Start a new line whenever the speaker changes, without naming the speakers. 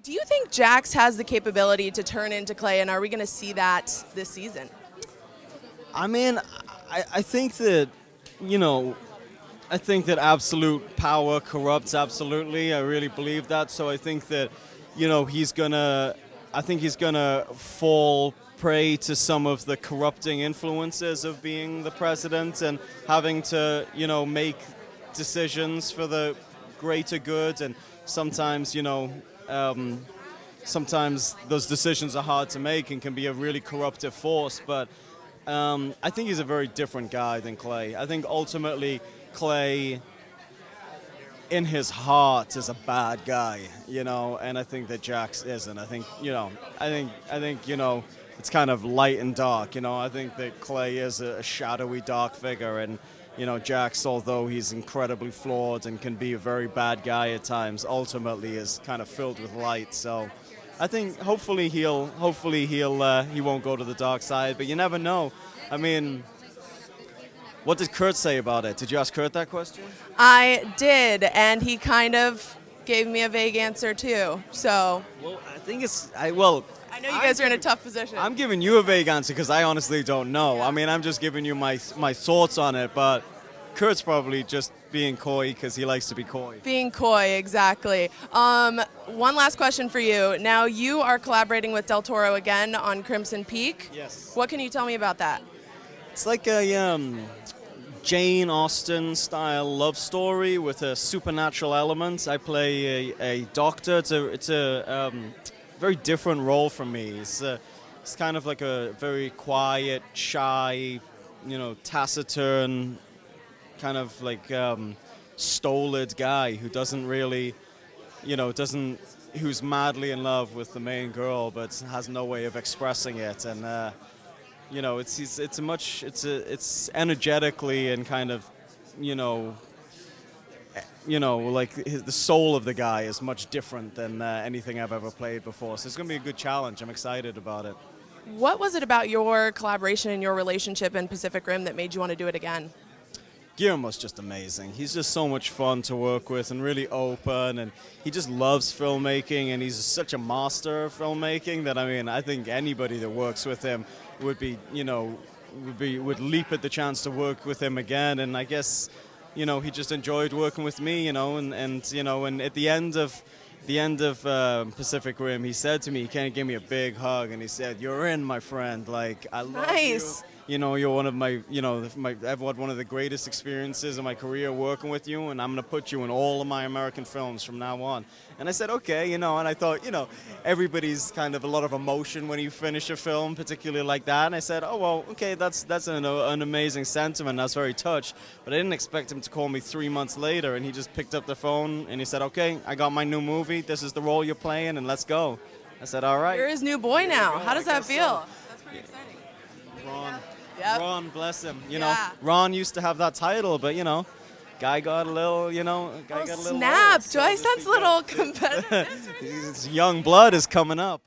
Do you think Jax has the capability to turn into Clay, and are we going to see that this season?
I mean, I think that, you know, I think that absolute power corrupts absolutely. I really believe that. So I think that, I think he's gonna fall prey to some of the corrupting influences of being the president and having to, make decisions for the greater good. And sometimes, sometimes those decisions are hard to make and can be a really corruptive force. But I think he's a very different guy than Clay. I think ultimately Clay, in his heart, is a bad guy, and I think that Jax isn't. I think, it's kind of light and dark, I think that Clay is a shadowy, dark figure, and, Jax, although he's incredibly flawed and can be a very bad guy at times, ultimately is kind of filled with light. So I think hopefully he won't go to the dark side, but you never know. I mean, what did Kurt say about it? Did you ask Kurt that question?
I did, and he kind of gave me a vague answer too. So.
Well, I think
I know you guys are in a tough position.
I'm giving you a vague answer because I honestly don't know.
Yeah.
I mean, I'm just giving you my thoughts on it, but Kurt's probably just being coy because he likes to be coy.
Being coy, exactly. One last question for you. Now, you are collaborating with Del Toro again on Crimson Peak.
Yes.
What can you tell me about that?
It's like a Jane Austen style love story with a supernatural element. I play a doctor. It's a very different role from me. It's kind of like a very quiet, shy, taciturn, kind of like stolid guy who doesn't really, who's madly in love with the main girl but has no way of expressing it. And it's energetically and kind of, like the soul of the guy is much different than anything I've ever played before. So it's going to be a good challenge. I'm excited about it.
What was it about your collaboration and your relationship in Pacific Rim that made you want to do it again?
Guillermo's just amazing. He's just so much fun to work with and really open, and he just loves filmmaking, and he's such a master of filmmaking that, I mean, I think anybody that works with him would be, would leap at the chance to work with him again. And I guess, he just enjoyed working with me, and at the end of Pacific Rim, he said to me, he kind of gave me a big hug, and he said, "You're in, my friend. Like, I love
Nice.
you. You're one of my, I've had one of the greatest experiences of my career working with you, and I'm going to put you in all of my American films from now on." And I said, okay, and I thought, everybody's kind of a lot of emotion when you finish a film, particularly like that. And I said, oh, well, okay, that's an amazing sentiment. I was very touched. But I didn't expect him to call me 3 months later, and he just picked up the phone, and he said, okay, I got my new movie. This is the role you're playing, and let's go. I said, all right.
You're his new boy now. How does that feel? That's pretty exciting.
Ron.
Yep.
Ron, bless him.
Yeah.
Ron used to have that title, but guy got a little, got a little
snap.
old,
Do I sense a little competitiveness?
His young blood is coming up.